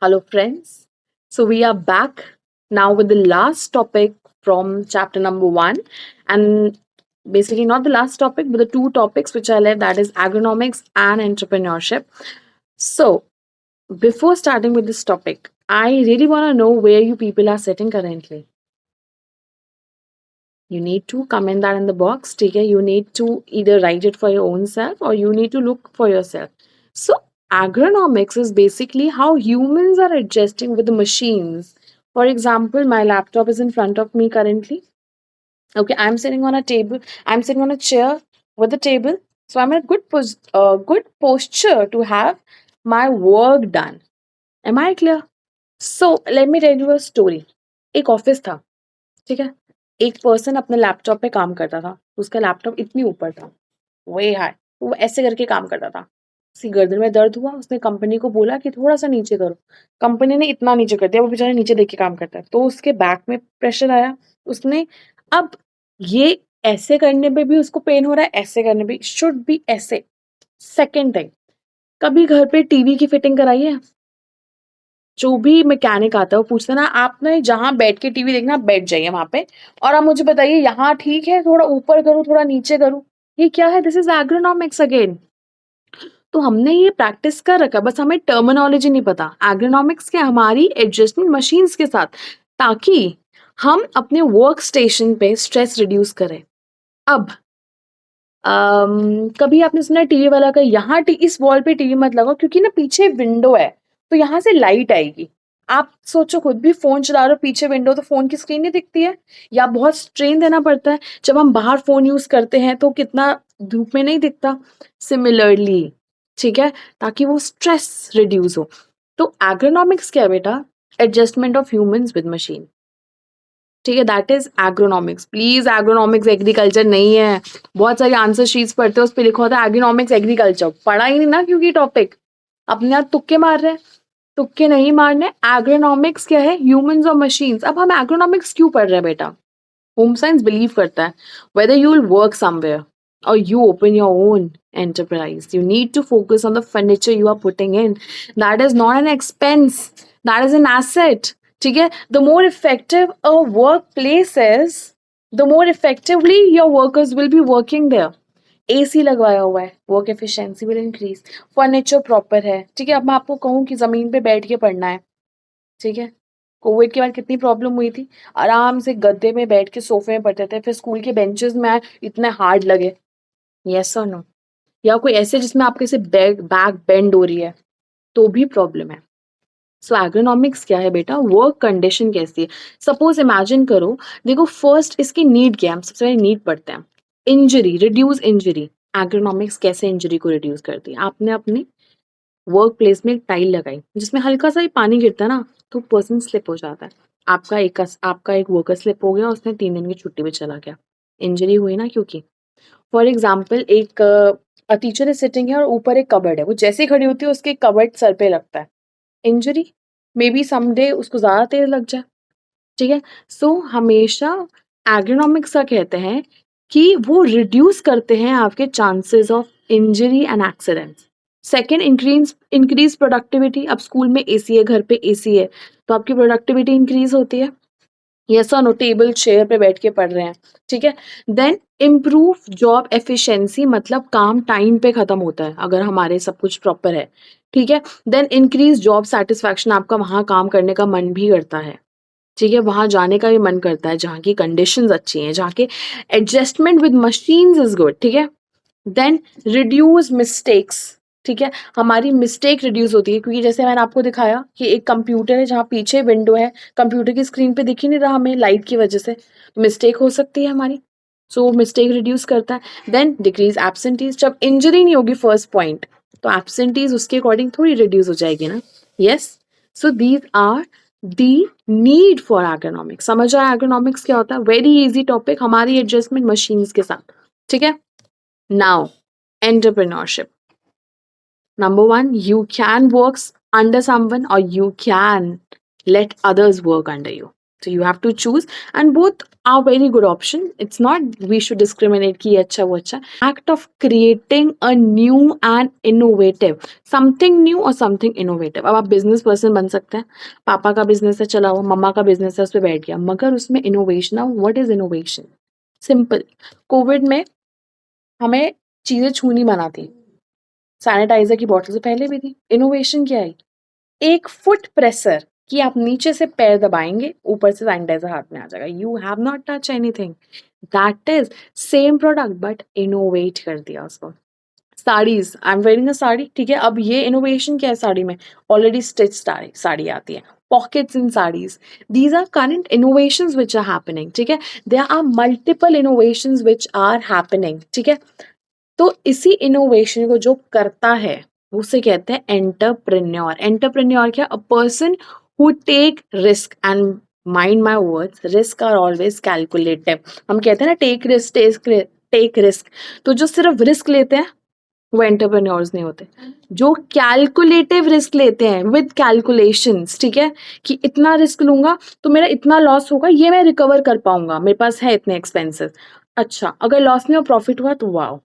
Hello, friends. So, we are back now with the last topic from chapter number one. And basically, not the last topic, but the two topics which I left, that is agronomics and entrepreneurship. So, before starting with this topic, I really want to know where you people are sitting currently. You need to comment that in the box. Okay? You need to either write it for your own self or you need to look for yourself. So, agronomics is basically how humans are adjusting with the machines. For example, my laptop is in front of me currently. Okay, I'm sitting on a table. I'm sitting on a chair with a table. So I'm in a good posture to have my work done. Am I clear? So let me tell you a story. एक office था, ठीक है? एक person अपने laptop पे काम करता था, उसका लैपटॉप इतनी ऊपर था, वे हाई, वो ऐसे करके काम करता था। उसकी गर्दन में दर्द हुआ, उसने कंपनी को बोला कि थोड़ा सा नीचे करो। कंपनी ने इतना नीचे कर दिया, वो बेचारा नीचे देख के काम करता है, तो उसके बैक में प्रेशर आया। उसने अब ये ऐसे करने पे भी उसको पेन हो रहा है, ऐसे करने पे शुड बी ऐसे। सेकेंड थिंग, कभी घर पे टीवी की फिटिंग कराई है? जो भी मैकेनिक आता है वो पूछता है ना, आपने जहाँ बैठ के टीवी देखना, बैठ जाइए वहां पे और आप मुझे बताइए यहाँ ठीक है, थोड़ा ऊपर करूँ थोड़ा नीचे करूँ। ये क्या है? This is agronomics again. तो हमने ये प्रैक्टिस कर रखा, बस हमें टर्मिनोलॉजी नहीं पता। एग्रोनॉमिक्स के हमारी एडजस्टमेंट मशीन्स के साथ, ताकि हम अपने वर्क स्टेशन पे स्ट्रेस रिड्यूस करें। अब कभी आपने सुना टीवी वाला का, यहाँ इस वॉल पे टीवी मत लगाओ क्योंकि ना पीछे विंडो है, तो यहाँ से लाइट आएगी। आप सोचो, खुद भी फोन चला रहे हो, पीछे विंडो, तो फोन की स्क्रीन नहीं दिखती है, या बहुत स्ट्रेन देना पड़ता है जब हम बाहर फोन यूज करते हैं, तो कितना धूप में नहीं दिखता। सिमिलरली, ठीक है, ताकि वो स्ट्रेस रिड्यूस हो। तो एग्रोनॉमिक्स क्या है बेटा? Adjustment of humans with machine. ठीक है, that is agronomics. Please, agronomics agriculture नहीं है। बहुत सारी आंसर शीट्स पढ़ते हो, उस पर लिखा होता है एग्रोनॉमिक्स एग्रीकल्चर। पढ़ा ही नहीं ना, क्योंकि टॉपिक अपने आप तुक्के मार रहे हैं। तुक्के नहीं मारने। एग्रोनॉमिक्स क्या है? ह्यूमंस और मशीन्स। अब हम एग्रोनॉमिक्स क्यों पढ़ रहे हैं बेटा? होम साइंस बिलीव करता है whether you will work somewhere or you open your own enterprise, you need to focus on the furniture you are putting in. That is not an expense, that is an asset. ठीक है? The more effective a workplace is, the more effectively your workers will be working there. AC लगवाया हुआ है, work efficiency will increase. Furniture proper है, ठीक है। अब मैं आपको कहूँ कि जमीन पे बैठ के पढ़ना है, ठीक है, कोविड के बाद कितनी प्रॉब्लम हुई थी। आराम से गद्दे में बैठ के सोफे में पढ़ते थे, फिर स्कूल के बेंचेस में आए, इतने हार्ड लगे। यस और नो? या कोई ऐसे जिसमें आपके से बैक बेंड हो रही है, तो भी प्रॉब्लम है। सो एग्रोनॉमिक्स क्या है बेटा? वर्क कंडीशन कैसी है। सपोज इमेजिन करो, देखो फर्स्ट इसकी नीड क्या है, हम सबसे पहले नीड पढ़ते हैं। Injury, reduce injury. एग्रोनॉमिक्स कैसे इंजरी को रिड्यूस करती है? आपने अपनी वर्क प्लेस में एक टाइल लगाई जिसमें हल्का सा ही पानी गिरता है ना, तो पर्सन स्लिप हो जाता है। आपका एक वर्कर स्लिप हो गया, उसने 3 दिन की छुट्टी पे चला गया, इंजरी हुई ना। क्योंकि फॉर एग्जाम्पल, एक टीचर इज सिटिंग है और ऊपर एक कबर्ड है, वो जैसे ही खड़ी होती है उसके कबर्ड सर पे लगता है, इंजरी। मे बी समडे उसको ज्यादा तेज लग जाए, ठीक है। सो हमेशा एग्रोनॉमिक्स का कहते हैं कि वो रिड्यूस करते हैं आपके chances of injury and accidents. Second, increase productivity. अब स्कूल में एसी है, घर पे एसी है, तो आपकी प्रोडक्टिविटी इंक्रीज होती है। यस और नो? टेबल चेयर पे बैठ के पढ़ रहे हैं, ठीक है। देन इम्प्रूव जॉब एफिशिएंसी, मतलब काम टाइम पे खत्म होता है अगर हमारे सब कुछ प्रॉपर है, ठीक है। देन इंक्रीज जॉब सेटिस्फैक्शन, आपका वहां काम करने का मन भी करता है, ठीक है, वहां जाने का भी मन करता है जहाँ की कंडीशंस अच्छी हैं, जहाँ के adjustment with machines is good, ठीक है। देन रिड्यूस मिस्टेक्स, ठीक है, हमारी मिस्टेक रिड्यूस होती है, क्योंकि जैसे मैंने आपको दिखाया कि एक कंप्यूटर है जहाँ पीछे विंडो है, कंप्यूटर की स्क्रीन पे दिख ही नहीं रहा हमें लाइट की वजह से, मिस्टेक हो सकती है हमारी। सो मिस्टेक रिड्यूस करता है। देन डिक्रीज एब्सेंटीज, जब इंजरी नहीं होगी फर्स्ट पॉइंट, तो एब्सेंटीज उसके अकॉर्डिंग थोड़ी रिड्यूस हो जाएगी ना। Yes, so these are the need for ergonomics. समझ आया एग्रोनॉमिक्स क्या होता है? वेरी इजी टॉपिक, हमारी एडजस्टमेंट मशीन्स के साथ, ठीक है। Now, entrepreneurship. Number one, you can work under someone or you can let others work under you. So you have to choose, and both are very good option. It's not we should discriminate ki ye acha wo acha. Act of creating a new and innovative, something new or something innovative. अब आप business person बन सकते हैं, पापा का business है चला हुआ, मम्मा का business है उस पे बैठ गया, मगर उसमें innovation. Now what is innovation? Simple. Covid में हमें चीजें छूनी मना थी, सैनिटाइजर की बॉटल से पहले भी थी। इनोवेशन क्या है? एक फुट प्रेसर कि आप नीचे से पैर दबाएंगे, ऊपर से सैनिटाइजर हाथ में आ जाएगा। You have not touch anything, that is same product but innovate कर दिया उसको। Saris, I am wearing a sari, ठीक है, अब ये इनोवेशन क्या है? साड़ी में ऑलरेडी स्टिच साड़ी आती है, pockets in saris, these are current innovations which are happening, ठीक है। There are multiple innovations which are happening, ठीक है। तो इसी इनोवेशन को जो करता है उसे कहते हैं एंटरप्रेन्योर। एंटरप्रेन्योर क्या? A person who take risk, and mind my words, risk are always calculative. हम कहते हैं ना टेक रिस्क, टेक रिस्क, तो जो सिर्फ रिस्क लेते हैं वो एंटरप्रेन्योर्स नहीं होते। जो कैलकुलेटिव रिस्क लेते हैं विद कैलकुलेशंस, ठीक है, कि इतना रिस्क लूंगा तो मेरा इतना लॉस होगा, ये मैं रिकवर कर पाऊंगा, मेरे पास है इतने एक्सपेंसेस। अच्छा, अगर लॉस नहीं और प्रॉफिट हुआ तो वाओ,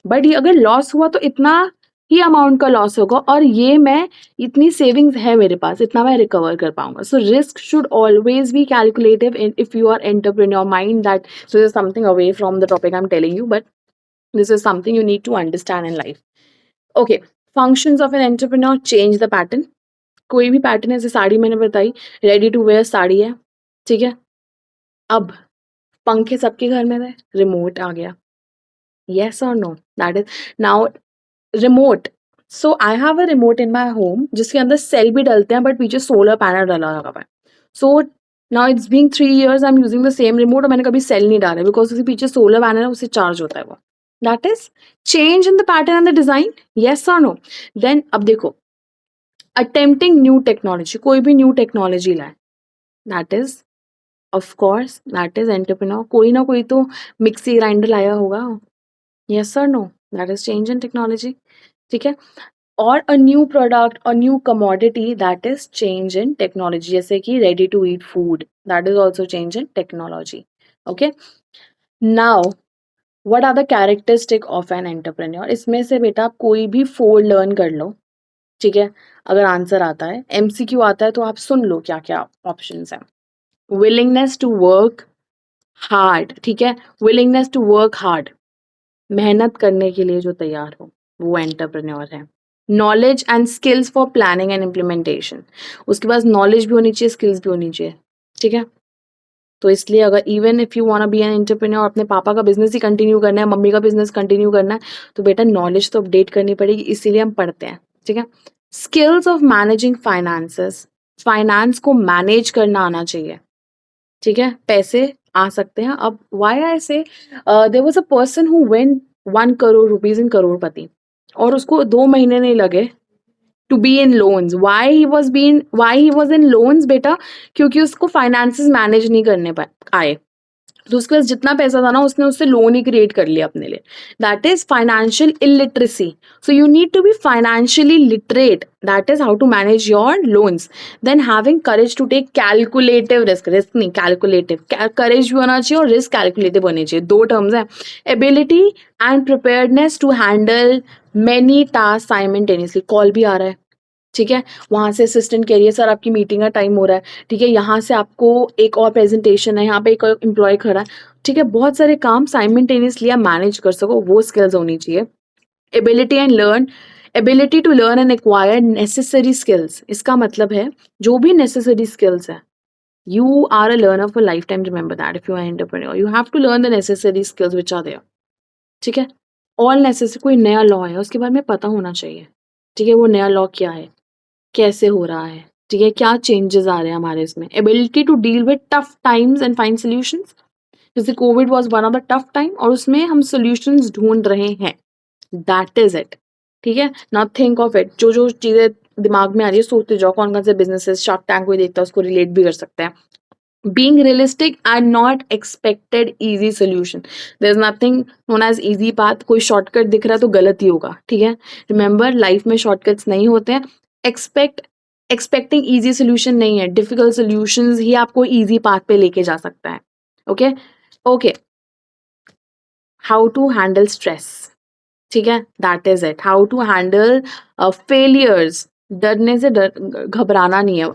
बट ये अगर लॉस हुआ तो इतना ही अमाउंट का लॉस होगा, और ये मैं इतनी सेविंग्स है मेरे पास, इतना मैं रिकवर कर पाऊंगा। So risk should always be calculative if you are entrepreneur mind that. So this is something away from the topic I am telling you, but this is something you need to understand in life. Okay, functions of an entrepreneur: change the pattern. कोई भी pattern है, जैसे साड़ी मैंने बताई, ready to where sari है, ठीक है। अब पंखे सबके घर में थे, रिमोट आ गया, yes or no? That is now remote. So I have a remote in my home जिसके अंदर सेल भी डलते हैं बट पीछे सोलर पैनल डला हुआ है। So now it's been 3 years I'm using the same remote और मैंने कभी सेल नहीं डाला बिकॉज उसके पीछे सोलर पैनल है, उससे चार्ज होता है वो। That is change in the pattern and the design, yes or no? Then अब देखो, attempting new technology, कोई भी new technology लाए, that is of course that is entrepreneur। कोई ना कोई तो मिक्सी ग्राइंडर लाया होगा, yes or no? That is change in technology, ठीक है। और a new product, a new commodity, that is change in technology, जैसे कि ready to eat food, that is also change in technology. Okay, now what are the characteristic of an entrepreneur? इसमें से बेटा आप कोई भी 4 लर्न कर लो, ठीक है। अगर आंसर आता है, एमसीक्यू आता है तो आप सुन लो क्या क्या ऑप्शंस हैं। विलिंगनेस टू वर्क हार्ड, ठीक है, विलिंगनेस टू वर्क हार्ड, मेहनत करने के लिए जो तैयार हो, वो एंटरप्रेन्योर है। Knowledge and skills for planning and implementation, उसके पास नॉलेज भी होनी चाहिए, स्किल्स भी होनी चाहिए, ठीक है। तो इसलिए अगर even if you want to be an entrepreneur, अपने पापा का बिजनेस ही कंटिन्यू करना है, मम्मी का बिजनेस कंटिन्यू करना है, तो बेटा नॉलेज तो अपडेट करनी पड़ेगी, इसीलिए हम पढ़ते हैं, ठीक है। Skills of managing finances, finance को मैनेज करना आना चाहिए, ठीक है। पैसे आ सकते हैं। अब why I say, there was a person who went 1 crore rupees in Crorepati, और उसको 2 महीने नहीं लगे to be in loans. Why he was in loans बेटा? क्योंकि उसको फाइनेंसेस मैनेज नहीं करने आए, तो उसके पास जितना पैसा था ना, उसने उससे लोन ही क्रिएट कर लिया अपने लिए। That is financial illiteracy. So you need to be financially literate, that is how to manage your loans. Then having courage to take calculative risk, risk नहीं कैलकुलेटिव, करेज भी होना चाहिए और रिस्क कैलकुलेटिव होनी चाहिए, 2 टर्म्स हैं। Ability and preparedness to handle many task simultaneously, call भी आ रहा है, ठीक है, वहां से असिस्टेंट कह रही है सर आपकी मीटिंग का टाइम हो रहा है, ठीक है, यहाँ से आपको एक और प्रेजेंटेशन है, यहाँ पे एक और एम्प्लॉय खड़ा है, ठीक है, बहुत सारे काम साइमल्टेनियसली आप मैनेज कर सको, वो स्किल्स होनी चाहिए। Ability to learn and acquire necessary skills, इसका मतलब है जो भी नेसेसरी स्किल्स है, you are a learner for lifetime, remember that if you are an entrepreneur you have to learn the necessary skills which are there, ठीक है। All necessary, कोई नया लॉ है उसके बारे में पता होना चाहिए, ठीक है, वो नया लॉ क्या है, कैसे हो रहा है, ठीक है, क्या चेंजेस आ रहे हैं हमारे इसमें। Ability to deal with tough times and find solutions, जैसे covid was one of the tough time और उसमें हम सॉल्यूशंस ढूंढ रहे हैं, दैट इज इट, ठीक है। नाउ थिंक ऑफ इट, जो जो चीजें दिमाग में आ रही है सोचते जाओ, कौन कौन से बिजनेसेस, शार्क टैंक कोई देखता है उसको रिलेट भी कर सकते हैं। Being realistic and not expected easy solution. There's nothing known as easy path. कोई शॉर्टकट दिख रहा है तो गलत ही होगा, ठीक है। रिमेंबर लाइफ में शॉर्टकट्स नहीं होते हैं। एक्सपेक्ट एक्सपेक्टिंग ईजी सोल्यूशन नहीं है, डिफिकल्ट सोल्यूशंस ही आपको ईजी पाथ पे लेके जा सकता है. Okay okay, how to handle stress. ठीक है, that is it. How to handle failures. डरने से घबराना नहीं है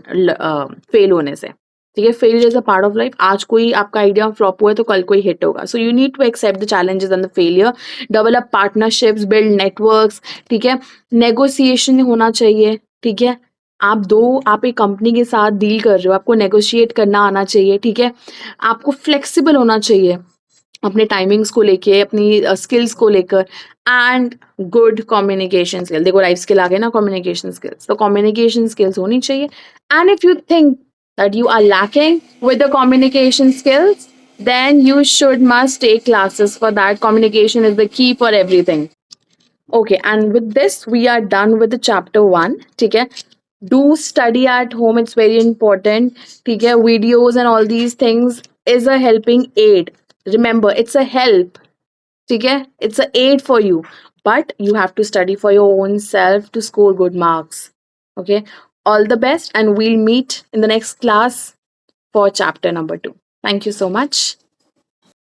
फेल होने से. ठीक है, failure is a part of life. आज कोई आपका आइडिया फ्लॉप हुआ है तो कल कोई हिट होगा. So you need to accept the challenges and the failure. Develop partnerships, build networks. ठीक है, नेगोशिएशन होना चाहिए. ठीक है, आप एक कंपनी के साथ डील कर रहे हो, आपको नेगोशिएट करना आना चाहिए. ठीक है, आपको फ्लेक्सिबल होना चाहिए अपने टाइमिंग्स को लेके, अपनी स्किल्स को लेकर. And good communication skill. देखो लाइफ स्किल आ गए ना, कम्युनिकेशन स्किल्स. तो कम्युनिकेशन स्किल्स होनी चाहिए. And if you think that you are lacking with the communication skills, then you should must take classes for that. Communication is the key for everything. Okay, and with this we are done with the chapter 1. ठीक है, do study at home, it's very important. ठीक है, videos and all these things is a helping aid. Remember, it's a help. ठीक है, it's a aid for you, but you have to study for your own self to score good marks. Okay, all the best, and we'll meet in the next class for chapter number 2. Thank you so much.